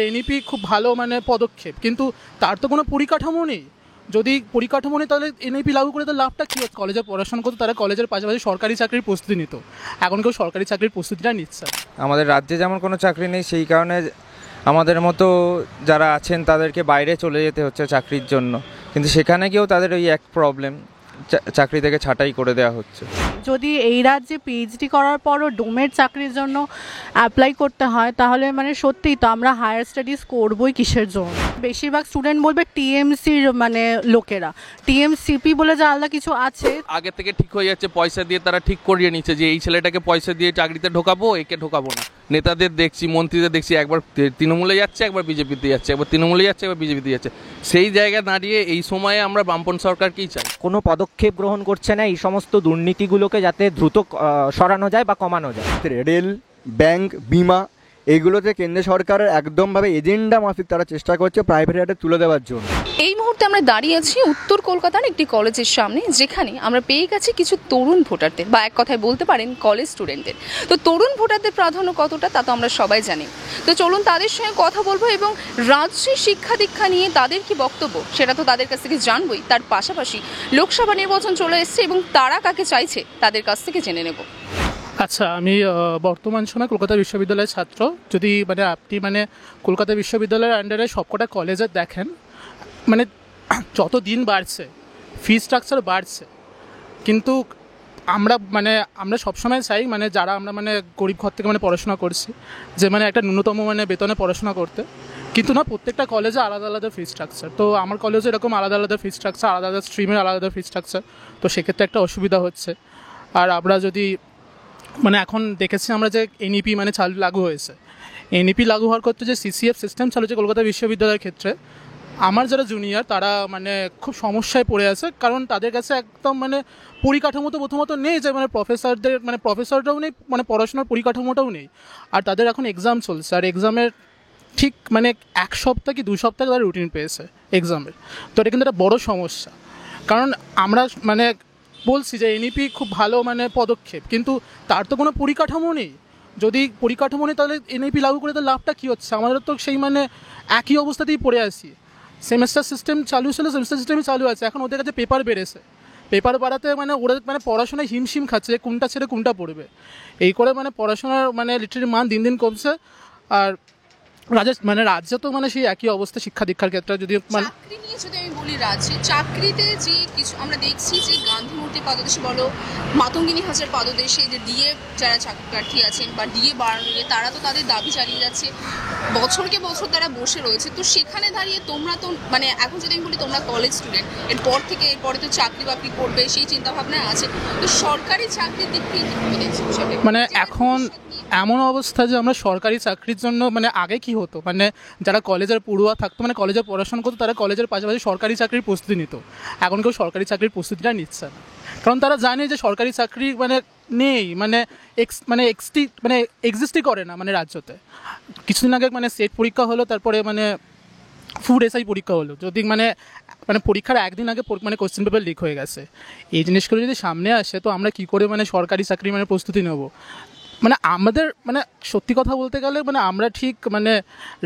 NEP খুব ভালো মানে পদক্ষেপ, কিন্তু তার তো কোনো পরিকাঠামো নেই। যদি পরিকাঠামো নেই তাহলে এনইপি লাগু করে তো লাভটা কী হচ্ছে? কলেজে পড়াশোনা করতো, তারা কলেজের পাশাপাশি সরকারি চাকরির প্রস্তুতি নিত। এখন কেউ সরকারি চাকরির প্রস্তুতিটা নিচ্ছে। আমাদের রাজ্যে যেমন কোনো চাকরি নেই, সেই কারণে আমাদের মতো যারা আছেন তাদেরকে বাইরে চলে যেতে হচ্ছে চাকরির জন্য, কিন্তু সেখানে গিয়েও তাদের ওই এক প্রবলেম, চাকরি থেকে ছাঁটাই করে দেওয়া হচ্ছে। যদি এই রাজ্যে পিএইচডি করার পরও ডোমের চাকরির জন্য অ্যাপ্লাই করতে হয়, তাহলে মানে সত্যিই তো আমরা হায়ার স্টাডিজ করবোই কিসের জন্য? বেশিরভাগ স্টুডেন্ট বলবে টিএমসির মানে লোকেরা, টিএমসিপি বলে যে আলাদা কিছু আছে। আগে থেকে ঠিক হয়ে যাচ্ছে, পয়সা দিয়ে তারা ঠিক করিয়ে নিচ্ছে যে এই ছেলেটাকে পয়সা দিয়ে চাকরিতে ঢোকাবো, একে ঢোকাবো না। নেতাদের দেখছি, মন্ত্রীদের দেখছি, একবার তৃণমূলে যাচ্ছে, একবার বিজেপিতে যাচ্ছে, একবার তৃণমূলে যাচ্ছে, একবার বিজেপিতে যাচ্ছে। সেই জায়গায় দাঁড়িয়ে এই সময়ে আমরা বামপন সরকারকেই চাই। কোনো পদক্ষেপ গ্রহণ করছে না এই সমস্ত দুর্নীতিগুলোকে যাতে দ্রুত সরানো যায় বা কমানো যায়। রেল, ব্যাংক, বিমা, এইগুলোতে কেন্দ্র সরকারের একদমভাবে এজেন্ডা মাফিক তারা চেষ্টা করছে প্রাইভেট হাতে তুলে দেওয়ার জন্য। এই মুহূর্তে আমরা দাঁড়িয়ে আছি উত্তর কলকাতার একটি কলেজের সামনে, যেখানে আমরা পেয়ে গেছি কিছু তরুণ ভোটারদের, বা এক কথায় বলতে পারেন কলেজ স্টুডেন্টদের। তো তরুণ ভোটারদের প্রাধান্য কতটা তা তো আমরা সবাই জানি। তো চলুন তাদের সঙ্গে কথা বলবো এবং রাজ্যে শিক্ষা দীক্ষা নিয়ে তাদের কি বক্তব্য সেটা তো তাদের কাছ থেকে জানবই। তার পাশাপাশি লোকসভা নির্বাচন চলে এসছে এবং তারা কাকে চাইছে তাদের কাছ থেকে জেনে নেব। আচ্ছা, আমি বর্তমান সময় কলকাতা বিশ্ববিদ্যালয়ের ছাত্র। যদি মানে আপনি মানে কলকাতা বিশ্ববিদ্যালয়ের আন্ডারে সবকটা কলেজের দেখেন, মানে যত দিন বাড়ছে ফি স্ট্রাকচার বাড়ছে, কিন্তু আমরা সবসময় চাই মানে যারা আমরা মানে গরিব ঘর থেকে মানে পড়াশোনা করছি, যে মানে একটা ন্যূনতম মানে বেতনে পড়াশোনা করতে, কিন্তু না প্রত্যেকটা কলেজে আলাদা আলাদা ফি স্ট্রাকচার। তো আমার কলেজে এরকম আলাদা আলাদা ফি স্ট্রাকচার, আলাদা আলাদা স্ট্রিমের আলাদা ফি স্ট্রাকচার। তো সেক্ষেত্রে একটা অসুবিধা হচ্ছে। আর আমরা যদি মানে এখন দেখেছি আমরা যে এনইপি মানে লাগু হয়েছে, এনইপি লাগু হওয়ার ক্ষেত্রে যে সিসিএফ সিস্টেম চালু হচ্ছে কলকাতা বিশ্ববিদ্যালয়ের ক্ষেত্রে, আমার যারা জুনিয়র তারা মানে খুব সমস্যায় পড়ে আছে। কারণ তাদের কাছে একদম মানে পরিকাঠামো তো প্রথমত নেই, যে মানে প্রফেসররাও নেই, মানে পড়াশোনার পরিকাঠামোটাও নেই। আর তাদের এখন এক্সাম চলছে, আর এক্সামের ঠিক মানে 1 সপ্তাহ কি 2 সপ্তাহ তারা রুটিন পেয়েছে এক্সামের। তো এটা কিন্তু একটা বড়ো সমস্যা। কারণ আমরা মানে বলছি যে এনইপি খুব ভালো মানে পদক্ষেপ, কিন্তু তার তো কোনো পরিকাঠামো নেই। যদি পরিকাঠামো নেই তাহলে এনইপি লাগু করে তো লাভটা কী হচ্ছে? আমাদের তো সেই মানে একই অবস্থাতেই পড়ে আসি। সেমেস্টার সিস্টেম চালু ছিল, সেমেস্টার সিস্টেমই চালু আছে। এখন ওদের কাছে পেপার বেড়েছে, পেপার বাড়াতে মানে ওরা মানে পড়াশোনায় হিমশিম খাচ্ছে, কোনটা ছেড়ে কোনটা পড়বে। এই করে মানে পড়াশোনার মানে লিটারি মান দিন দিন কমছে। আর রাজ্যে তো মানে সেই একই অবস্থা শিক্ষা দীক্ষার ক্ষেত্রে। যদি মানে চাকরি নিয়ে যদি আমি বলি, রাজ্যে চাকরিতে যে কিছু আমরা দেখছি যে গান্ধী মূর্তি পাদদেশে বলো, মাতঙ্গিনী হাজরার পাদদেশে যে ডিএ যারা চাকরি প্রার্থী আছেন বা ডিএ বাড়ানো নিয়ে তারা তো তাদের দাবি চালিয়ে যাচ্ছে, বছরকে বছর তারা বসে রয়েছে। তো সেখানে দাঁড়িয়ে তোমরা তো মানে এখন যদি আমি বলি তোমরা কলেজ স্টুডেন্ট, এরপরে তো চাকরি বাকরি করবে সেই চিন্তাভাবনা আছে। তো সরকারি চাকরির দিক থেকে কী দেখছি মানে এখন এমন অবস্থা যে আমরা সরকারি চাকরির জন্য মানে আগে কি হতো, মানে যারা কলেজের পড়ুয়া থাকতো, মানে কলেজে পড়াশোনা করতো, তারা কলেজের পাশাপাশি সরকারি চাকরির প্রস্তুতি নিত। এখন কেউ সরকারি চাকরির প্রস্তুতিটা নিচ্ছে না, কারণ তারা জানে যে সরকারি চাকরি মানে নেই, মানে এক্সিস্টই করে না মানে রাজ্যতে। কিছুদিন আগে মানে সেট পরীক্ষা হলো, তারপরে মানে ফুড এসআই পরীক্ষা হলো। যদি মানে পরীক্ষার একদিন আগে মানে কোশ্চেন পেপার লিক হয়ে গেছে। এই জিনিসগুলো যদি সামনে আসে তো আমরা কী করে মানে সরকারি চাকরি মানে প্রস্তুতি নেব? মানে আমাদের মানে সত্যি কথা বলতে গেলে মানে আমরা ঠিক মানে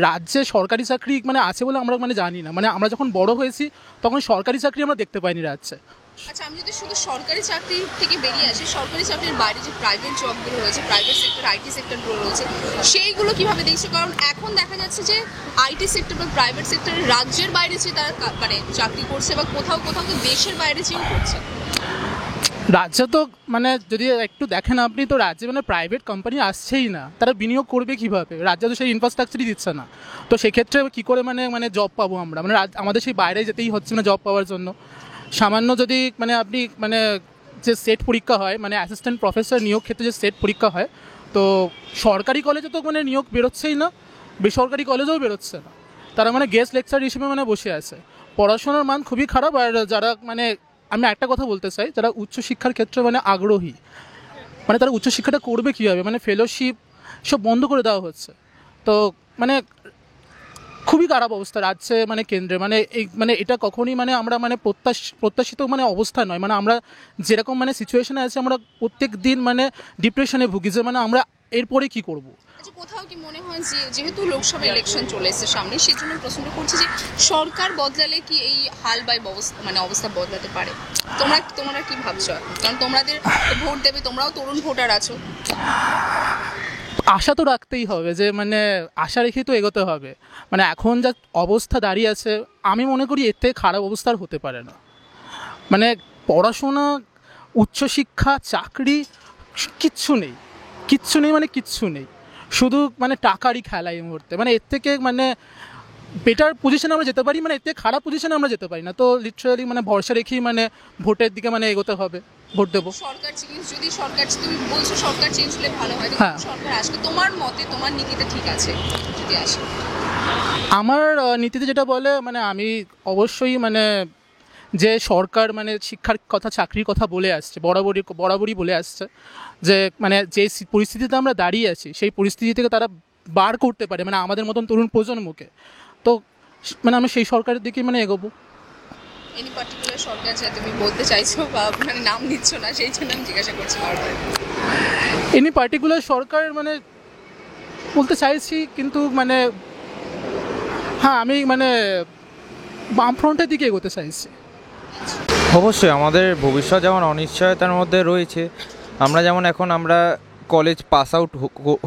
রাজ্যে সরকারি চাকরি মানে আছে বলে আমরা মানে জানি না। মানে আমরা যখন বড় হয়েছি তখন সরকারি চাকরি আমরা দেখতে পাইনি রাজ্যে। আচ্ছা, আমি যদি শুধু সরকারি চাকরি থেকে বেরিয়ে আসি, সরকারি চাকরির বাইরে যে প্রাইভেট জবগুলো রয়েছে, প্রাইভেট সেক্টর, আইটি সেক্টরগুলো রয়েছে, সেইগুলো কীভাবে দেখছো? কারণ এখন দেখা যাচ্ছে যে আইটি সেক্টর বা প্রাইভেট সেক্টরে রাজ্যের বাইরে যে তারা মানে চাকরি করছে, বা কোথাও কোথাও তো দেশের বাইরে চেয়েও করছে। রাজ্যে তো মানে যদি একটু দেখেন আপনি, তো রাজ্যে মানে প্রাইভেট কোম্পানি আসছেই না। তারা বিনিয়োগ করবে কীভাবে? রাজ্যে তো সেই ইনফ্রাস্ট্রাকচারই দিচ্ছে না। তো সেক্ষেত্রে কী করে মানে জব পাবো আমরা? মানে আমাদের সেই বাইরে যেতেই হচ্ছে না জব পাওয়ার জন্য। সামান্য যদি মানে আপনি মানে যে সেট পরীক্ষা হয়, মানে অ্যাসিস্ট্যান্ট প্রফেসর নিয়োগ ক্ষেত্রে যে সেট পরীক্ষা হয়, তো সরকারি কলেজে তো মানে নিয়োগ বেরোচ্ছেই না, বেসরকারি কলেজেও বেরোচ্ছে না। তারা মানে গেস্ট লেকচার হিসেবে মানে বসে আছে। পড়াশোনার মান খুবই খারাপ। আর যারা মানে আমি একটা কথা বলতে চাই, যারা উচ্চশিক্ষার ক্ষেত্রে মানে আগ্রহী, মানে তারা উচ্চশিক্ষাটা করবে কীভাবে? মানে ফেলোশিপ সব বন্ধ করে দেওয়া হচ্ছে। তো মানে খুবই খারাপ অবস্থা রাজ্যে মানে কেন্দ্রে। মানে এটা কখনই মানে আমরা মানে প্রত্যাশিত মানে অবস্থা নয়। মানে আমরা যেরকম মানে সিচুয়েশনে আছি, আমরা প্রত্যেক দিন মানে ডিপ্রেশনে ভুগি যে মানে আমরা এরপরে কি করব। আচ্ছা, কোথাও কি মনে হয় যে যেহেতু লোকসভা ইলেকশন চলে এসেছে সামনে, সেজন্য প্রশ্নটা করছি যে সরকার বদলালে কি এই হাল বা অবস্থা বদলাতে পারে? তোমরা কি ভাবছো এখন? কারণ তোমাদের ভোট দেবে, তোমরাও তরুণ ভোটার আছো। আশা তো রাখতেই হবে, যে মানে আশা রেখেই তো এগোতে হবে। মানে এখন যা অবস্থা দাঁড়িয়ে আছে, আমি মনে করি এর থেকে খারাপ অবস্থার হতে পারে না। মানে পড়াশোনা, উচ্চশিক্ষা, চাকরি কিচ্ছু নেই, মানে কিচ্ছু নেই, শুধু মানে টাকারই খেলা এই মুহূর্তে। মানে এর থেকে মানে বেটার পজিশনে আমরা যেতে পারি, মানে এর থেকে খারাপ পজিশনে আমরা যেতে পারি না। তো লিটারালি মানে ভরসা রেখেই মানে ভোটের দিকে মানে এগোতে হবে, ভোট দেবো। যদি সরকার, তুমি বলছো সরকার চেঞ্জ হলে ভালো হয়, হ্যাঁ। সরকার আসলে তোমার মতে, তোমার নীতিতে ঠিক আছে যদি আসে? আমার নীতিতে যেটা বলে, মানে আমি অবশ্যই মানে যে সরকার মানে শিক্ষার কথা, চাকরির কথা বলে আসছে, বরাবরই বলে আসছে, যে মানে যে পরিস্থিতিতে আমরা দাঁড়িয়ে আছি সেই পরিস্থিতি থেকে তারা বার করতে পারে মানে আমাদের মতন তরুণ প্রজন্মকে। তো মানে আমি সেই সরকারের দিকে মানে এগোবো। এনি পার্টিকুলার সরকার যা তুমি বলতে চাইছো বা মানে নাম নিচ্ছ না, সেই জন্য আমি জিজ্ঞাসা করছি বারবার। এনি পার্টিকুলার সরকার মানে বলতে চাইছি, কিন্তু মানে হ্যাঁ আমি মানে বামফ্রন্টের দিকে এগোতে চাইছি। অবশ্যই আমাদের ভবিষ্যৎ যেমন অনিশ্চয়তার মধ্যে রয়েছে, আমরা কলেজ পাস আউট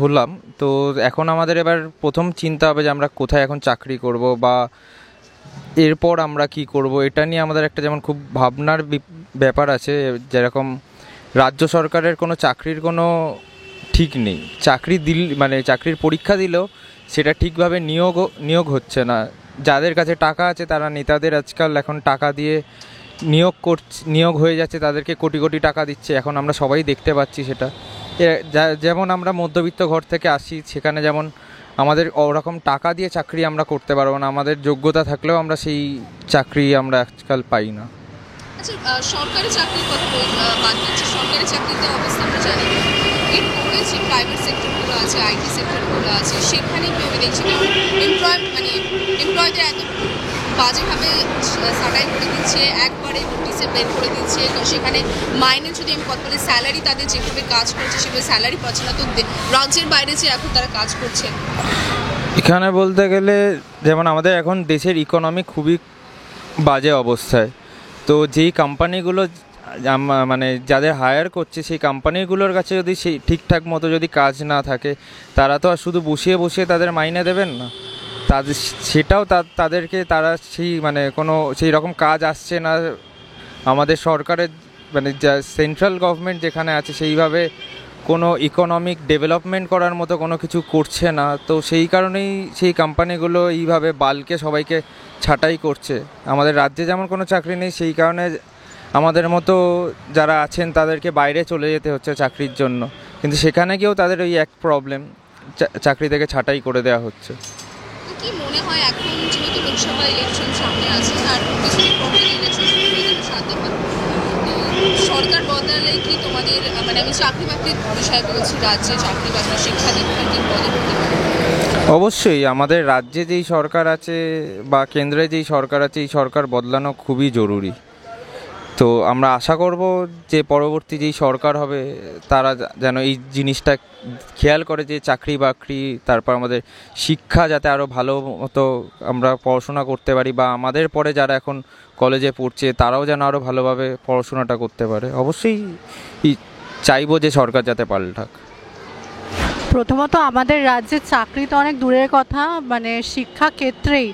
হলাম, তো এখন আমাদের এবার প্রথম চিন্তা হবে যে আমরা কোথায় এখন চাকরি করব বা এরপর আমরা কি করব। এটা নিয়ে আমাদের একটা যেমন খুব ভাবনার ব্যাপার আছে। যেরকম রাজ্য সরকারের কোনো চাকরির কোনো ঠিক নেই, চাকরির পরীক্ষা দিলেও সেটা ঠিকভাবে নিয়োগ হচ্ছে না। যাদের কাছে টাকা আছে তারা নেতাদের আজকাল এখন টাকা দিয়ে নিয়োগ হয়ে যাচ্ছে, তাদেরকে কোটি কোটি টাকা দিচ্ছে। এখন আমরা সবাই দেখতে পাচ্ছি সেটা। যেমন আমরা মধ্যবিত্ত ঘর থেকে আসি, সেখানে যেমন আমাদের ওরকম টাকা দিয়ে চাকরি আমরা করতে পারবো না, আমাদের যোগ্যতা থাকলেও আমরা সেই চাকরি আমরা আজকাল পাই না। আচ্ছা, সরকারি চাকরির কথা বাদ দিচ্ছি, সরকারি চাকরিতে অবস্থা আমরা জানি। এরপরে যে প্রাইভেট সেক্টরগুলো আছে, আইটি সেক্টরগুলো আছে, সেখানে কীভাবে দেখছি এমপ্লয়দের এত বাজেভাবে সাটাই করে দিচ্ছে, একবারে নোটিশে বের করে দিচ্ছে। তো সেখানে মাইনে যদি আমি কথা বলি, স্যালারি তাদের যেভাবে কাজ করছে সেভাবে স্যালারি পাচ্ছে না। তো রাজ্যের বাইরে যে এখন তারা কাজ করছে, এখানে বলতে গেলে যেমন আমাদের এখন দেশের ইকোনমি খুবই বাজে অবস্থায়। তো যেই কোম্পানিগুলো মানে যাদের হায়ার করছে, সেই কোম্পানিগুলোর কাছে যদি সেই ঠিকঠাক মতো যদি কাজ না থাকে, তারা তো আর শুধু বসিয়ে তাদের মাইনে দেবেন না। তারা সেই রকম কাজ আসছে না। আমাদের সরকারের মানে যা সেন্ট্রাল গভর্নমেন্ট যেখানে আছে, সেইভাবে কোনো ইকোনমিক ডেভেলপমেন্ট করার মতো কোনো কিছু করছে না। তো সেই কারণেই সেই কোম্পানিগুলো এইভাবে বাল্কে সবাইকে ছাঁটাই করছে। আমাদের রাজ্যে যেমন কোনো চাকরি নেই, সেই কারণে আমাদের মতো যারা আছেন তাদেরকে বাইরে চলে যেতে হচ্ছে চাকরির জন্য। কিন্তু সেখানে গিয়েও তাদের ওই এক প্রবলেম, চাকরি থেকে ছাঁটাই করে দেওয়া হচ্ছে। কি মনে হয় এখন যেহেতু লোকসভা ইলেকশন সামনে আছে আর কিছুদিন পরে ইলেকশন শুরু হয়ে যাবে 7 দফা, তো সরকার বদলালে কি তোমাদের মানে আমি চাকরি বাকরির বিষয়ে বলছি, রাজ্যে চাকরি বাকরি শিক্ষা দীক্ষা কি বদল? অবশ্যই আমাদের রাজ্যে যেই সরকার আছে বা কেন্দ্রে যেই সরকার আছে, এই সরকার বদলানো খুবই জরুরি। তো আমরা আশা করব যে পরবর্তী যেই সরকার হবে তারা যেন এই জিনিসটা খেয়াল করে, যে চাকরি বাকরি, তারপর আমাদের শিক্ষা যাতে আরও ভালো মতো আমরা পড়াশোনা করতে পারি, বা আমাদের পরে যারা এখন কলেজে পড়ছে তারাও যেন আরও ভালোভাবে পড়াশোনাটা করতে পারে। অবশ্যই চাইবো যে সরকার যাতে পাল্টাক। প্রথমত আমাদের রাজ্যের চাকরি তো অনেক দূরের কথা, মানে শিক্ষা ক্ষেত্রেই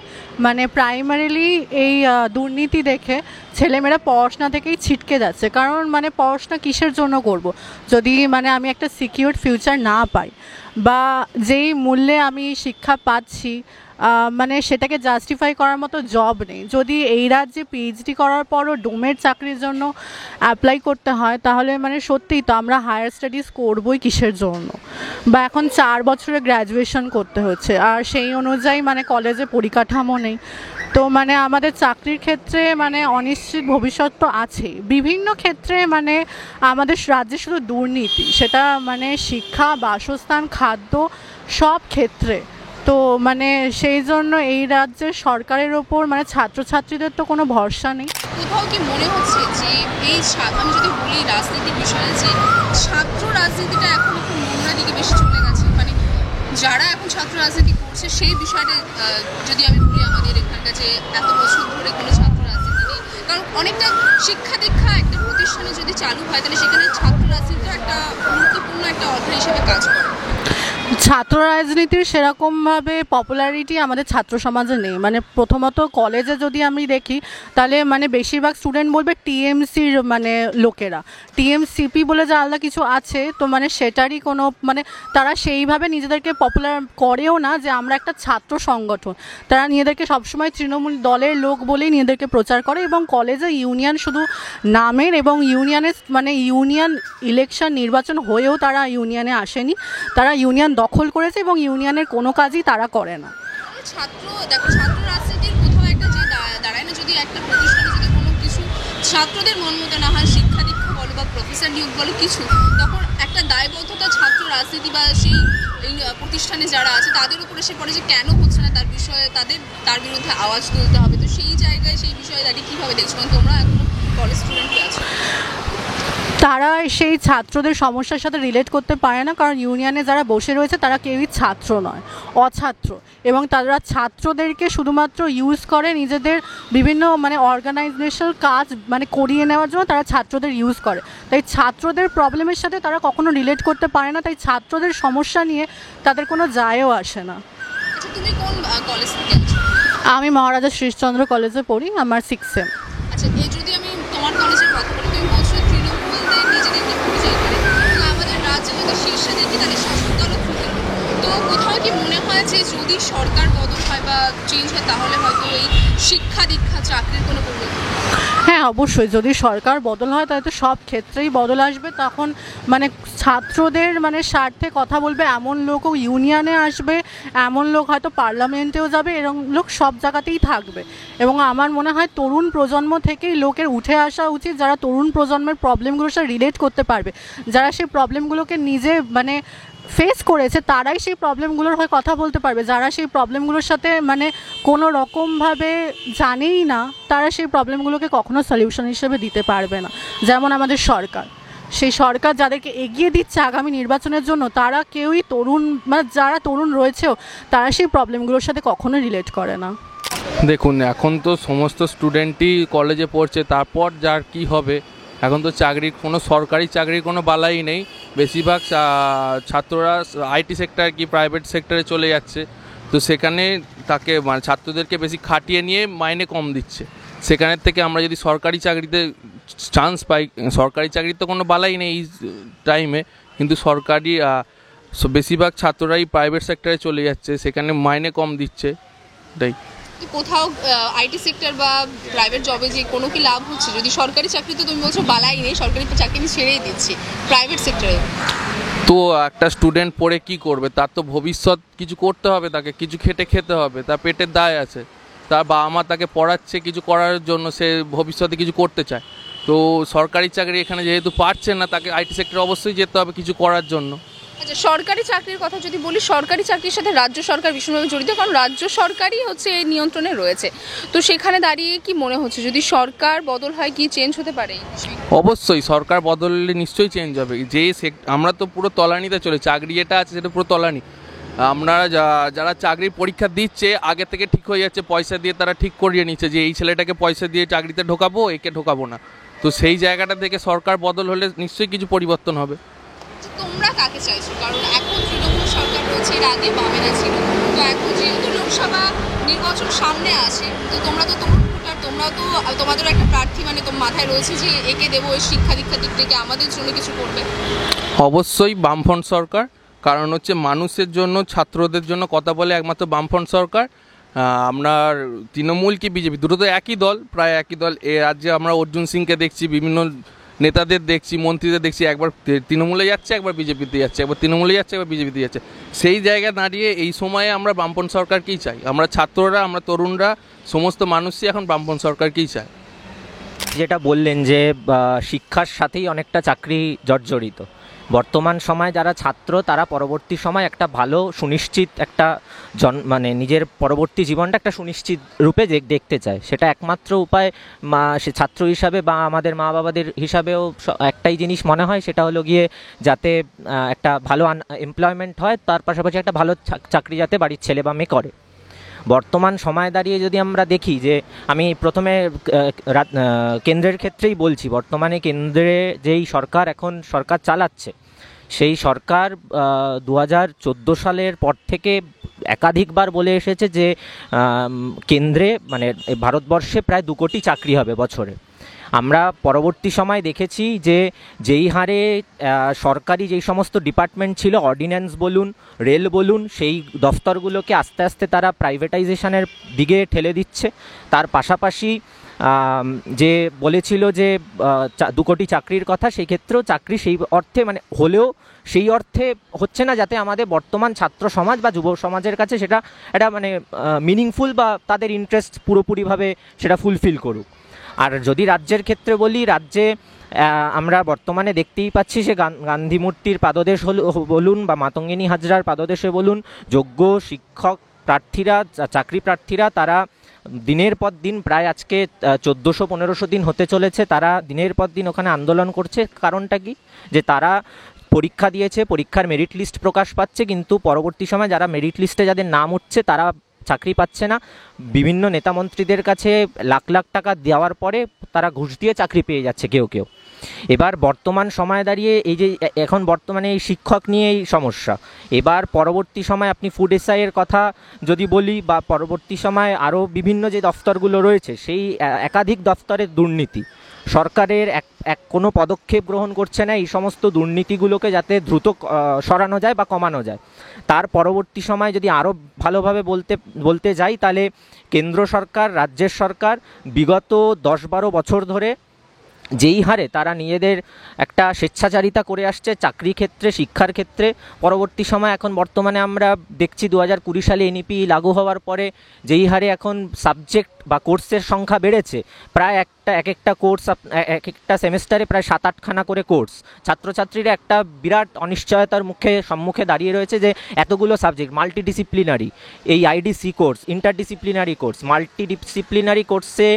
মানে প্রাইমারিলি এই দুর্নীতি দেখে ছেলেমেয়েরা পড়াশোনা থেকেই ছিটকে যাচ্ছে। কারণ মানে পড়াশোনা কিসের জন্য করব যদি মানে আমি একটা সিকিউর ফিউচার না পাই, বা যেই মূল্যে আমি শিক্ষা পাচ্ছি মানে সেটাকে জাস্টিফাই করার মতো জব নেই। যদি এই রাজ্যে পিএইচডি করার পরও ডোমের চাকরির জন্য অ্যাপ্লাই করতে হয়, তাহলে মানে সত্যিই তো আমরা হায়ার স্টাডিজ করবই কিসের জন্য, বা এখন 4 বছরে গ্র্যাজুয়েশন করতে হচ্ছে, আর সেই অনুযায়ী মানে কলেজে পরিকাঠামো নেই। তো মানে আমাদের চাকরির ক্ষেত্রে মানে অনিশ্চিত ভবিষ্যৎ তো আছেই। বিভিন্ন ক্ষেত্রে মানে আমাদের রাজ্যে শুধু দুর্নীতি, সেটা মানে শিক্ষা, বাসস্থান, খাদ্য সব ক্ষেত্রে। তো মানে সেই জন্য এই রাজ্যের সরকারের ওপর মানে ছাত্রছাত্রীদের তো কোনো ভরসা নেই। কোথাও কি মনে হচ্ছে যে এই আমি যদি বলি রাজনীতির বিষয়ে, যে ছাত্র রাজনীতিটা এখন একটু তৃণমূলের দিকে বেশি চলে গেছে, মানে যারা এখন ছাত্র রাজনীতি করছে সেই বিষয়টা যদি আমি বলি, আমাদের এখানকার যে এত বছর ধরে কোনো ছাত্র রাজনীতি নেই, কারণ অনেকটা শিক্ষা দীক্ষা একটা প্রতিষ্ঠানে যদি চালু হয় তাহলে সেখানে ছাত্র রাজনীতি একটা গুরুত্বপূর্ণ একটা অধ্যায় হিসেবে কাজ করে। ছাত্র রাজনীতির সেরকমভাবে পপুলারিটি আমাদের ছাত্র সমাজে নেই। মানে প্রথমত কলেজে যদি আমি দেখি তাহলে মানে বেশিরভাগ স্টুডেন্ট বলবে টিএমসির মানে লোকেরা, টিএমসিপি বলে যে আলাদা কিছু আছে, তো মানে সেটারই কোনো মানে তারা সেইভাবে নিজেদেরকে পপুলার করেও না যে আমরা একটা ছাত্র সংগঠন। তারা নিজেদেরকে সবসময় তৃণমূল দলের লোক বলেই নিজেদেরকে প্রচার করে, এবং কলেজে ইউনিয়ন শুধু নামের, এবং ইউনিয়নের মানে ইউনিয়ন ইলেকশন নির্বাচন হয়েও তারা ইউনিয়নে আসেনি, তারা ইউনিয়ন দখল করেছে এবং ইউনিয়নের কোনো কাজই তারা করে না। ছাত্র দেখো, ছাত্র রাজনীতির কোথাও একটা যে দাঁড়ায় না, যদি একটা প্রতিষ্ঠানে যদি কোনো কিছু ছাত্রদের মন মতো না হয়, শিক্ষা দীক্ষা বলো বা প্রফেসর নিয়োগ বলো কিছু, তখন একটা দায়বদ্ধতা ছাত্র রাজনীতি বা সেই প্রতিষ্ঠানে যারা আছে তাদের উপর এসে পড়ে যে কেন হচ্ছে না তার বিষয়ে তার বিরুদ্ধে আওয়াজ তুলতে হবে। তো সেই জায়গায় সেই বিষয়ে দাঁড়িয়ে কীভাবে দেখছো, কারণ তোমরা এখনো কলেজ স্টুডেন্টই আছো? তারা সেই ছাত্রদের সমস্যার সাথে রিলেট করতে পারে না, কারণ ইউনিয়নে যারা বসে রয়েছে তারা কেউই ছাত্র নয়, অছাত্র, এবং তারা ছাত্রদেরকে শুধুমাত্র ইউজ করে নিজেদের বিভিন্ন মানে অর্গানাইজেশনাল কাজ মানে করিয়ে নেওয়ার জন্য তারা ছাত্রদের ইউজ করে। তাই ছাত্রদের প্রবলেমের সাথে তারা কখনো রিলেট করতে পারে না, তাই ছাত্রদের সমস্যা নিয়ে তাদের কোনো যায়ও আসে না। আচ্ছা, তুমি কোন কলেজ থেকে আছো? আমি মহারাজা শ্রীশচন্দ্র কলেজে পড়ি, আমার 6th সেম। আচ্ছা, এই যদি আমি তোমার কলেজের কথা বলি, তুমি বলছো তৃণমূলদের নিজেদেরকে পরিচয় করে, আমাদের রাজ্যে যদি শীর্ষে দেখি তাহলে শাসক দলও তৃণমূল। তো কোথাও কি মনে হয় যে যদি সরকার বদল হয় বা চেঞ্জ হয় তাহলে হয়তো এই শিক্ষা দীক্ষা চাকরির কোনো পরিবর্তন? হ্যাঁ, অবশ্যই যদি সরকার বদল হয় তাহলে তো সব ক্ষেত্রেই বদল আসবে। তখন মানে ছাত্রদের মানে স্বার্থে কথা বলবে এমন লোকও ইউনিয়নে আসবে, এমন লোক হয়তো পার্লামেন্টেও যাবে, এরকম লোক সব জায়গাতেই থাকবে। এবং আমার মনে হয় তরুণ প্রজন্ম থেকেই লোকের উঠে আসা উচিত, যারা তরুণ প্রজন্মের প্রবলেমগুলোর সাথে রিলেট করতে পারবে, যারা সেই প্রবলেমগুলোকে নিজে মানে ফেস করেছে তারাই সেই প্রবলেমগুলোর হয়ে কথা বলতে পারবে। যারা সেই প্রবলেমগুলোর সাথে মানে কোনো রকমভাবে জানেই না, তারা সেই প্রবলেমগুলোকে কখনো সলিউশন হিসেবে দিতে পারবে না। যেমন আমাদের সরকার, সেই সরকার যাদেরকে এগিয়ে দিচ্ছে আগামী নির্বাচনের জন্য, তারা কেউই তরুণ মানে যারা তরুণ রয়েছেও তারা সেই প্রবলেমগুলোর সাথে কখনো রিলেট করে না। দেখুন, এখন তো সমস্ত স্টুডেন্টই কলেজে পড়ছে, তারপর যার কি হবে, এখন তো চাকরির কোনো সরকারি চাকরির কোনো বালাই নেই। বেশিরভাগ ছাত্ররা আইটি সেক্টর কি প্রাইভেট সেক্টরে চলে যাচ্ছে, তো সেখানে তাকে মানে ছাত্রদেরকে বেশি খাটিয়ে নিয়ে মাইনে কম দিচ্ছে। সেখানের থেকে আমরা যদি সরকারি চাকরিতে চান্স পাই, সরকারি চাকরির তো কোনো বালাই নেই এই টাইমে, কিন্তু সরকারি বেশিরভাগ ছাত্ররাই প্রাইভেট সেক্টরে চলে যাচ্ছে, সেখানে মাইনে কম দিচ্ছে। এটাই কোথাও আইটি সেক্টর বা প্রাইভেট জবে যে কোনো কি লাভ হচ্ছে? যদি সরকারি চাকরি তো তুমি বলছো বালাই নেই, সরকারি চাকরি ছেড়েই দিচ্ছি, প্রাইভেট সেক্টরে তো একটা স্টুডেন্ট পড়ে কি করবে? তার তো ভবিষ্যৎ কিছু করতে হবে, তাকে কিছু খেতে হবে, তার পেটের দায় আছে, তার বাবা মা তাকে পড়াচ্ছে কিছু করার জন্য, সে ভবিষ্যতে কিছু করতে চায়। তো সরকারি চাকরি এখানে যেহেতু পাচ্ছে না, তাকে আইটি সেক্টরে অবশ্যই যেতে হবে কিছু করার জন্য। আচ্ছা, সরকারি চাকরির কথা যদি বলি, সরকারি চাকরির সাথে রাজ্য সরকার ভীষণভাবে জড়িত, কারণ রাজ্য সরকারই হচ্ছে এই নিয়ন্ত্রণে রয়েছে। তো সেখানে দাঁড়িয়ে কি মনে হচ্ছে যদি সরকার বদল হয় কি চেঞ্জ হতে পারে? অবশ্যই সরকার বদললে নিশ্চয়ই চেঞ্জ হবে। যে আমরা তো পুরো তলানিতে চলে, চাকরি যেটা আছে সেটা পুরো তলানি। আমরা যারা চাকরির পরীক্ষা দিচ্ছে আগে থেকে ঠিক হয়ে যাচ্ছে, পয়সা দিয়ে তারা ঠিক করিয়ে নিচ্ছে যে এই ছেলেটাকে পয়সা দিয়ে চাকরিতে ঢোকাবো, একে ঢোকাবো না। তো সেই জায়গাটা থেকে সরকার বদল হলে নিশ্চয়ই কিছু পরিবর্তন হবে। তোমরা কাকে চাইছো? কারণ এখন তৃণমূল সরকার রয়েছে, এর আগে বামেরা ছিল, তো এখন যেহেতু লোকসভা নির্বাচন সামনে আছে, তো তোমরা তো তরুণ ভোটার, তোমরাও তো তোমাদেরও একটা প্রার্থী মানে তোমার মাথায় রয়েছে যে একে দেবো, এই শিক্ষা দীক্ষা দিক থেকে আমাদের জন্য কিছু করবে। অবশ্যই বামফ্রন্ট সরকার, কারণ হচ্ছে মানুষের জন্য ছাত্রদের জন্য কথা বলে একমাত্র বামফ্রন্ট সরকার। আপনার তৃণমূল কি বিজেপি দুটো তো একই দল, প্রায় একই দল। এ রাজ্যে আমরা অর্জুন সিংকে দেখছি, বিভিন্ন নেতাদের দেখছি, মন্ত্রীদের দেখছি, একবার তৃণমূলে যাচ্ছে, একবার বিজেপিতে যাচ্ছে, একবার তৃণমূলে যাচ্ছে, একবার বিজেপিতে যাচ্ছে। সেই জায়গায় দাঁড়িয়ে এই সময়ে আমরা বামপন্থ সরকারকেই চাই। আমরা ছাত্ররা, আমরা তরুণরা, সমস্ত মানুষই এখন বামপন্থ সরকারকেই চাই। যেটা বললেন যে শিক্ষার সাথেই অনেকটা চাকরি জর্জরিত, বর্তমান সময় যারা ছাত্র তারা পরবর্তী সময় একটা ভালো সুনিশ্চিত একটা মানে নিজের পরবর্তী জীবনটা একটা সুনিশ্চিত রূপে দেখতে চায়। সেটা একমাত্র উপায় সে ছাত্র হিসাবে বা আমাদের মা বাবাদের হিসাবেও একটাই জিনিস মনে হয়, সেটা হলো গিয়ে যাতে একটা ভালো এমপ্লয়মেন্ট হয়, তার পাশাপাশি একটা ভালো চাকরি যাতে বাড়ির ছেলে বা মেয়ে করে। বর্তমান সময় দাঁড়িয়ে যদি আমরা দেখি যে আমি প্রথমে কেন্দ্রের ক্ষেত্রেই বলছি, বর্তমানে কেন্দ্রে যেই সরকার চালাচ্ছে সেই সরকার 2014 সালের পর থেকে একাধিকবার বলে এসেছে যে কেন্দ্রে মানে ভারতবর্ষে প্রায় 2 কোটি চাকরি হবে বছরে। আমরা পরবর্তী সময় দেখেছি যে যেই হারে সরকারি যেই সমস্ত ডিপার্টমেন্ট ছিল, অর্ডিন্যান্স বলুন, রেল বলুন, সেই দফতরগুলোকে আস্তে আস্তে তারা প্রাইভেটাইজেশনের দিকে ঠেলে দিচ্ছে। তার পাশাপাশি যে বলেছিল যে 2 কোটি চাকরির কথা, সেই ক্ষেত্রেও চাকরি সেই অর্থে মানে হলেও সেই অর্থে হচ্ছে না যাতে আমাদের বর্তমান ছাত্র সমাজ বা যুব সমাজের কাছে সেটা একটা মানে মিনিংফুল বা তাদের ইন্টারেস্ট পুরোপুরিভাবে সেটা ফুলফিল করুক। আর যদি রাজ্যের ক্ষেত্রে বলি, রাজ্যে আমরা বর্তমানে দেখতেই পাচ্ছি যে গান্ধী মূর্তির পাদদেশ বলুন বা মাতঙ্গিনী হাজরার পাদদেশে বলুন, যোগ্য শিক্ষক প্রার্থীরা, চাকরি প্রার্থীরা তারা দিনের পর দিন, প্রায় আজকে 1400-1500 দিন হতে চলেছে, তারা দিনের পর দিন ওখানে আন্দোলন করছে। কারণটা কি? যে তারা পরীক্ষা দিয়েছে, পরীক্ষার মেরিট লিস্ট প্রকাশ পাচ্ছে, কিন্তু পরবর্তী সময় যারা মেরিট লিস্টে যাদের নাম উঠছে তারা চাকরি পাচ্ছে না। বিভিন্ন নেতামন্ত্রীদের কাছে লাখ লাখ টাকা দেওয়ার পরে তারা ঘুষ দিয়ে চাকরি পেয়ে যাচ্ছে কেউ কেউ। এবার বর্তমান সময় দাঁড়িয়ে এই যে এখন বর্তমানে এই শিক্ষক নিয়ে এই সমস্যা, এবার পরবর্তী সময় আপনি ফুড এসআইয়ের কথা যদি বলি বা পরবর্তী সময় আরও বিভিন্ন যে দফতরগুলো রয়েছে সেই একাধিক দফতরের দুর্নীতি, সরকারের কোনো পদক্ষেপ গ্রহণ করছে না এই সমস্ত দুর্নীতিগুলোকে যাতে দ্রুত সরানো যায় বা কমানো যায়। তার পরবর্তী সময় যদি আরও ভালোভাবে বলতে যাই, তাহলে কেন্দ্র সরকার, রাজ্যের সরকার বিগত 10-12 বছর ধরে যেই হারে তারা নিজেদের একটা স্বেচ্ছাচারিতা করে আসছে চাকরি ক্ষেত্রে, শিক্ষার ক্ষেত্রে, পরবর্তী সময় এখন বর্তমানে আমরা দেখছি 2020 সালে এনইপি লাগু হওয়ার পরে যেই হারে এখন সাবজেক্ট বা কোর্সের সংখ্যা বেড়েছে, প্রায় এক একটা কোর্স এক একটা সেমেস্টারে প্রায় 7-8খানা করে কোর্স, ছাত্রছাত্রীরা একটা বিরাট অনিশ্চয়তার সম্মুখে দাঁড়িয়ে রয়েছে যে এতগুলো সাবজেক্ট, মাল্টিডিসিপ্লিনারি, এই IDC course, interdisciplinary course, multidisciplinary কোর্সে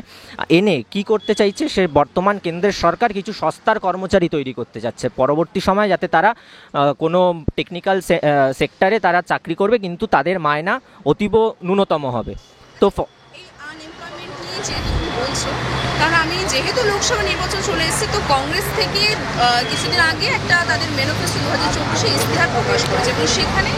এনে কি করতে চাইছে সে বর্তমান কেন্দ্রের সরকার কিছু সস্তার কর্মচারী তৈরি করতে যাচ্ছে পরবর্তী সময়, যাতে তারা কোনো টেকনিক্যাল সেক্টরে তারা চাকরি করবে কিন্তু তাদের মায়না অতীব ন্যূনতম হবে। তো কারণ আমি যেহেতু লোকসভা নির্বাচন চলে এসেছে, তো কংগ্রেস থেকে কিছুদিন আগে একটা তাদের ম্যানিফেস্টো 2024 ইস্তেহার প্রকাশ করেছে এবং সেখানে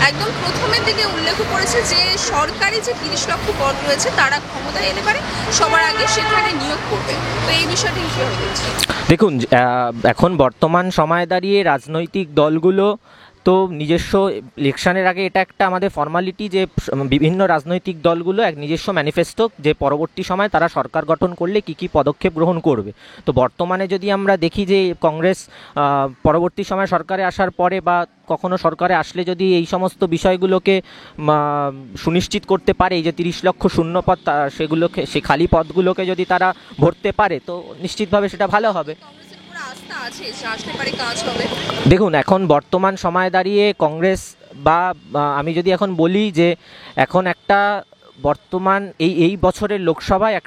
একদম প্রথমের দিকে উল্লেখ করেছে যে সরকারি যে 30 লক্ষ পদ রয়েছে তারা ক্ষমতায় এলে পারে সবার আগে সেখানে নিয়োগ করবে। তো এই বিষয়টি কীভাবে দেখছে? দেখুন, এখন বর্তমান সময় দাঁড়িয়ে রাজনৈতিক দলগুলো তো নিজস্ব ইলেকশনের আগে এটা একটা আমাদের ফর্মালিটি যে বিভিন্ন রাজনৈতিক দলগুলো এক নিজস্ব ম্যানিফেস্টো যে পরবর্তী সময় তারা সরকার গঠন করলে কি কি পদক্ষেপ গ্রহণ করবে। তো বর্তমানে যদি আমরা দেখি যে কংগ্রেস পরবর্তী সময় সরকারে আসার পরে বা কখনো সরকারে আসলে যদি এই সমস্ত বিষয়গুলোকে সুনিশ্চিত করতে পারে, এই যে 30 লক্ষ শূন্যপদ সেগুলোকে, সে খালি পদগুলোকে যদি তারা ভরতে পারে তো নিশ্চিতভাবে সেটা ভালো হবে। দেখুন, এখন বর্তমান সময় দাঁড়িয়ে কংগ্রেস বা আমি যদি এখন বলি যে এখন একটা বর্তমান এই বছরের লোকসভায়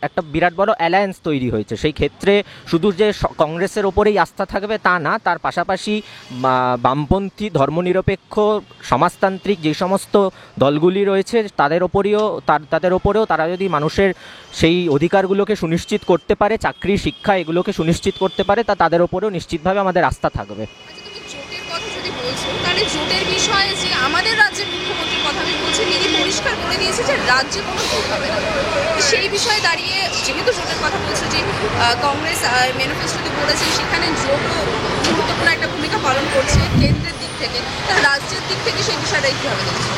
একটা বিরাট বড় অ্যালায়েন্স তৈরি হয়েছে। সেই ক্ষেত্রে শুধু যে কংগ্রেসের ওপরেই আস্থা থাকবে তা না, তার পাশাপাশি বামপন্থী, ধর্মনিরপেক্ষ, সমাজতান্ত্রিক যে সমস্ত দলগুলি রয়েছে তাদের ওপরেও তারা যদি মানুষের সেই অধিকারগুলোকে সুনিশ্চিত করতে পারে, চাকরি, শিক্ষা এগুলোকে সুনিশ্চিত করতে পারে, তাদের ওপরেও নিশ্চিতভাবে আমাদের আস্থা থাকবে। তাহলে জোটের বিষয়ে যে আমাদের রাজ্যের মুখ্যমন্ত্রীর কথা আমি বলছি, তিনি পরিষ্কার বলে দিয়েছে যে রাজ্যে কোনো জোট হবে না। সেই বিষয়ে দাঁড়িয়ে যেহেতু জোটের কথা বলছে, যে কংগ্রেস ম্যানিফেস্টোতে বলেছে সেখানে জোটও গুরুত্বপূর্ণ একটা ভূমিকা পালন করছে কেন্দ্রের দিক থেকে, তাহলে রাজ্যের দিক থেকে সেই বিষয়টা কীভাবে দেখছে?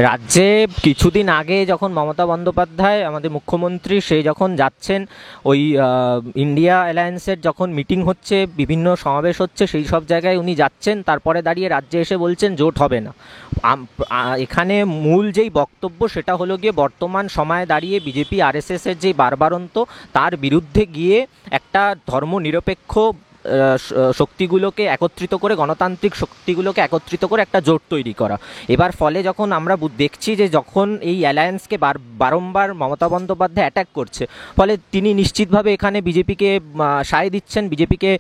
রাজ্যে কিছুদিন আগে যখন মমতা বন্দ্যোপাধ্যায় আমাদের মুখ্যমন্ত্রী সে যখন যাচ্ছেন ওই ইন্ডিয়া অ্যালায়েন্সের যখন মিটিং হচ্ছে, বিভিন্ন সমাবেশ হচ্ছে, সেই সব জায়গায় উনি যাচ্ছেন, তারপরে দাঁড়িয়ে রাজ্যে এসে বলছেন জোট হবে না। এখানে মূল যেই বক্তব্য সেটা হলো গিয়ে বর্তমান সময়ে দাঁড়িয়ে বিজেপি আরএসএসের যে বারবারন্ত তার বিরুদ্ধে গিয়ে একটা ধর্মনিরপেক্ষ শক্তিগুলোকে একত্রিত করে, গণতান্ত্রিক শক্তিগুলোকে একত্রিত করে একটা জোট তৈরি করা। এবার ফলে যখন আমরা দেখছি যে যখন এই অ্যালায়েন্সকে বারংবার মমতা বন্দ্যোপাধ্যায় অ্যাটাক করছে, ফলে তিনি নিশ্চিতভাবে এখানে বিজেপিকে সায় দিচ্ছেন, বিজেপিকে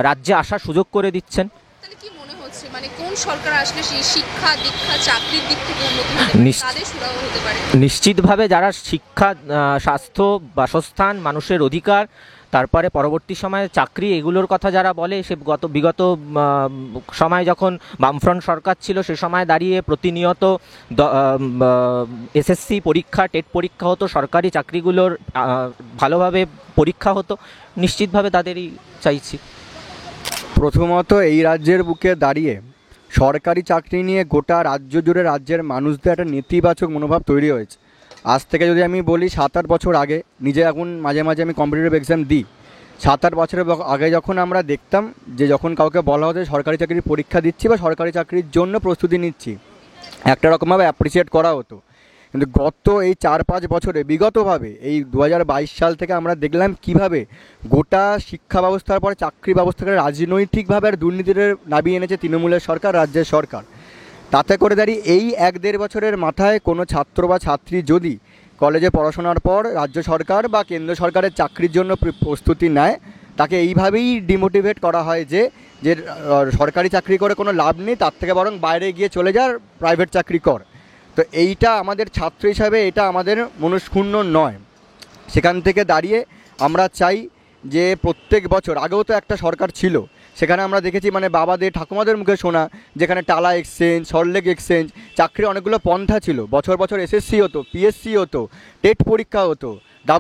রাজ্যে আসার সুযোগ করে দিচ্ছেন। তাহলে কি মনে হচ্ছে মানে কোন সরকার আসলে সেই শিক্ষা দীক্ষা চাকরির দিক থেকে উন্নতি হতে পারে, তাদের সুরাহ হতে পারে? নিশ্চিতভাবে যারা শিক্ষা, স্বাস্থ্য, বাসস্থান, মানুষের অধিকার, তারপরে পরবর্তী সময়ে চাকরি, এগুলোর কথা যারা বলে, সে বিগত সময় যখন বামফ্রন্ট সরকার ছিল সে সময় দাঁড়িয়ে প্রতিনিয়ত এসএসসি পরীক্ষা, টেট পরীক্ষা হতো, সরকারি চাকরিগুলোর ভালোভাবে পরীক্ষা হতো, নিশ্চিতভাবে তাদেরই চাইছি। প্রথমত এই রাজ্যের বুকে দাঁড়িয়ে সরকারি চাকরি নিয়ে গোটা রাজ্য জুড়ে রাজ্যের মানুষদের একটা নেতিবাচক মনোভাব তৈরি হয়েছে। আজ থেকে যদি আমি বলি 7-8 বছর আগে, নিজে এখন মাঝে মাঝে আমি কম্পিটিটিভ এক্সাম দিই, 7-8 বছরের আগে যখন আমরা দেখতাম যে যখন কাউকে বলা হতো সরকারি চাকরির পরীক্ষা দিচ্ছি বা সরকারি চাকরির জন্য প্রস্তুতি নিচ্ছি, একটা রকমভাবে অ্যাপ্রিসিয়েট করা হতো। কিন্তু গত এই 4-5 বছরে বিগতভাবে এই 2022 সাল থেকে আমরা দেখলাম কিভাবে গোটা শিক্ষা ব্যবস্থার পরে চাকরি ব্যবস্থাকে রাজনৈতিকভাবে আর দুর্নীতিতে নামিয়ে এনেছে তৃণমূলের সরকার, রাজ্যের সরকার। তাতে করে দাঁড়িয়ে এই 1-1.5 বছরের মাথায় কোনো ছাত্র বা ছাত্রী যদি কলেজে পড়াশোনার পর রাজ্য সরকার বা কেন্দ্র সরকারের চাকরির জন্য প্রস্তুতি নেয়, তাকে এইভাবেই ডিমোটিভেট করা হয় যে সরকারি চাকরি করে কোনো লাভ নেই, তার থেকে বরং বাইরে গিয়ে চলে যার, প্রাইভেট চাকরি কর। তো এইটা আমাদের ছাত্র হিসাবে এটা আমাদের মনস্ক্ষুণ্ণ নয়। সেখান থেকে দাঁড়িয়ে আমরা চাই যে প্রত্যেক বছর, আগেও তো একটা সরকার ছিল, সেখানে আমরা দেখেছি মানে বাবাদের ঠাকুমাদের মুখে শোনা, যেখানে টালা এক্সচেঞ্জ, সল্টলেক এক্সচেঞ্জ, চাকরির অনেকগুলো পন্থা ছিল, বছর বছর এসএসসি হতো, পিএসসি হতো, টেট পরীক্ষা হতো,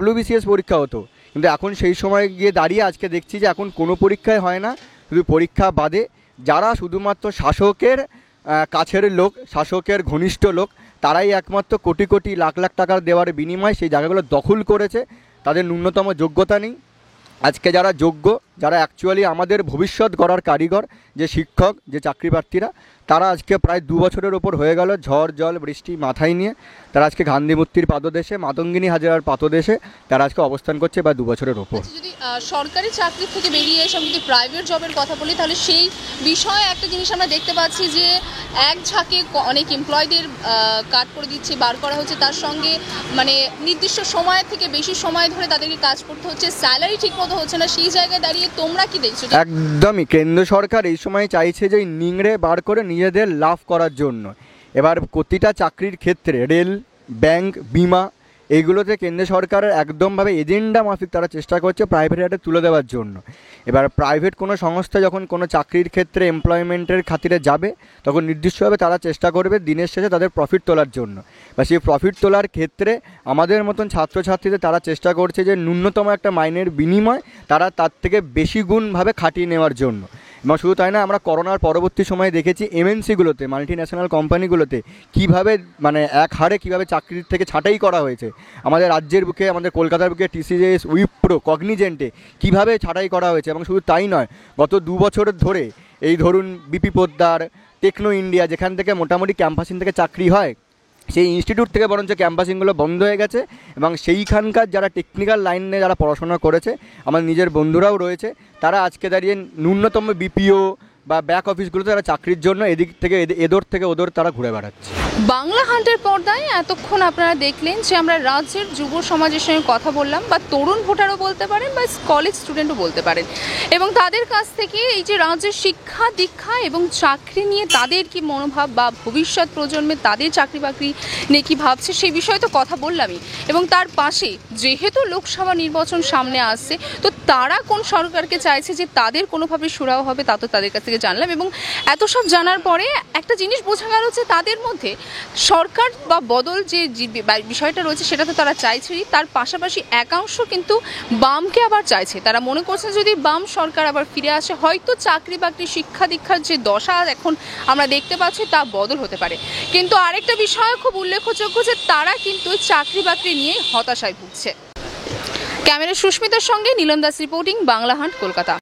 WBCS পরীক্ষা হতো। কিন্তু এখন সেই সময় গিয়ে দাঁড়িয়ে আজকে দেখছি যে এখন কোনো পরীক্ষাই হয় না, শুধু পরীক্ষা বাদে যারা শুধুমাত্র শাসকের কাছের লোক, শাসকের ঘনিষ্ঠ লোক, তারাই একমাত্র কোটি কোটি লাখ লাখ টাকা দেওয়ার বিনিময়ে সেই জায়গাগুলো দখল করেছে। তাদের ন্যূনতম যোগ্যতা নেই। আজকে যারা যোগ্য, যারা অ্যাকচুয়ালি আমাদের ভবিষ্যৎ গড়ার কারিগর, যে শিক্ষক, যে চাকরি প্রার্থীরা, তারা আজকে প্রায় 2 বছরের ওপর হয়ে গেল ঝড় জল বৃষ্টি মাথায় নিয়ে তারা আজকে গান্ধী মূর্তির পাদদেশে, মাতঙ্গিনী হাজরার পাদদেশে তারা আজকে অবস্থান করছে প্রায় 2 বছরের ওপর। যদি সরকারি চাকরি থেকে বেরিয়ে এসে যদি প্রাইভেট জবের কথা বলি, তাহলে সেই বিষয়ে একটা জিনিস আমরা দেখতে পাচ্ছি যে এক ঝাঁকে অনেক এমপ্লয়ীদের কাট করে দিচ্ছে, বার করা হচ্ছে, তার সঙ্গে মানে নির্দিষ্ট সময় থেকে বেশি সময় ধরে তাদেরকে কাজ করতে হচ্ছে, স্যালারি ঠিক মতো হচ্ছে না। সেই জায়গায় দাঁড়িয়ে তোমরা কি দেখছো? একদমই কেন্দ্র সরকার এই সময় চাইছে যে নিংড়ে বার করে নিজেদের লাভ করার জন্য। এবার প্রতিটা চাকরির ক্ষেত্রে রেল, ব্যাংক, বিমা, এইগুলোতে কেন্দ্র সরকারের একদমভাবে এজেন্ডা মাফিক তারা চেষ্টা করছে প্রাইভেট হাতে তুলে দেওয়ার জন্য। এবার প্রাইভেট কোনো সংস্থা যখন কোনো চাকরির ক্ষেত্রে এমপ্লয়মেন্টের খাতিরে যাবে, তখন নির্দিষ্টভাবে তারা চেষ্টা করবে দিনের শেষে তাদের প্রফিট তোলার জন্য। বা সেই প্রফিট তোলার ক্ষেত্রে আমাদের মতন ছাত্রছাত্রীদের তারা চেষ্টা করছে যে ন্যূনতম একটা মাইনের বিনিময় তারা তার থেকে বেশি গুণভাবে খাটিয়ে নেওয়ার জন্য। এবং শুধু তাই না, আমরা করোনার পরবর্তী সময়ে দেখেছি এমএনসিগুলোতে, মাল্টি ন্যাশনাল কোম্পানিগুলোতে কীভাবে মানে এক হারে কীভাবে চাকরির থেকে ছাঁটাই করা হয়েছে। আমাদের রাজ্যের বুকে, আমাদের কলকাতার বুকে TCS, উইপ্রো, কগনিজেন্টে কীভাবে ছাঁটাই করা হয়েছে। এবং শুধু তাই নয়, গত 2 বছর ধরে এই ধরুন বিপি পোদ্দার, টেকনো ইন্ডিয়া, যেখান থেকে মোটামুটি ক্যাম্পাসিং থেকে চাকরি হয়, সেই ইনস্টিটিউট থেকে বরঞ্চ ক্যাম্পাসিংগুলো বন্ধ হয়ে গেছে। এবং সেইখানকার যারা টেকনিক্যাল লাইনে যারা পড়াশোনা করেছে, আমার নিজের বন্ধুরাও রয়েছে, তারা আজকে দাঁড়িয়ে ন্যূনতম BPO বা ব্যাক অফিসগুলোতে তারা চাকরির জন্য এদিক থেকে এদোর থেকে ওদোর তারা ঘুরে বেড়াচ্ছে। বাংলা হান্টের পর্দায় এতক্ষণ আপনারা দেখলেন যে আমরা রাজ্যের যুব সমাজের সঙ্গে কথা বললাম, বা তরুণ ভোটারও বলতে পারেন বা কলেজ স্টুডেন্টও বলতে পারেন, এবং তাদের কাছ থেকে এই যে রাজ্যের শিক্ষা দীক্ষা এবং চাকরি নিয়ে তাদের কি মনোভাব বা ভবিষ্যৎ প্রজন্মে তাদের চাকরি বাকরি নিয়ে কী ভাবছে সেই বিষয়ে তো কথা বললামই। এবং তার পাশে যেহেতু লোকসভা নির্বাচন সামনে আসছে, তো তারা কোন সরকারকে চাইছে যে তাদের কোনোভাবে সুরাহ হবে, তা তো তাদের কাছ থেকে জানলাম। এবং এত সব জানার পরে একটা জিনিস বোঝা গেল যে তাদের মধ্যে সরকার বা বদল যে বিষয়টা রয়েছে সেটা তো তারা চাইছেই, তার পাশাপাশি একাংশ কিন্তু বামকে আবার চাইছে। তারা মনে করছে যদি বাম সরকার আবার ফিরে আসে, হয়তো চাকরি বাকরি শিক্ষা দীক্ষার যে দশা এখন আমরা দেখতে পাচ্ছি তা বদল হতে পারে। কিন্তু আরেকটা বিষয় খুব উল্লেখযোগ্য যে তারা কিন্তু চাকরি বাকরি নিয়ে হতাশায় ভুগছে। ক্যামেরা সুস্মিতার সঙ্গে নীলম দাস রিপোর্টিং, বাংলা হান্ট, কলকাতা।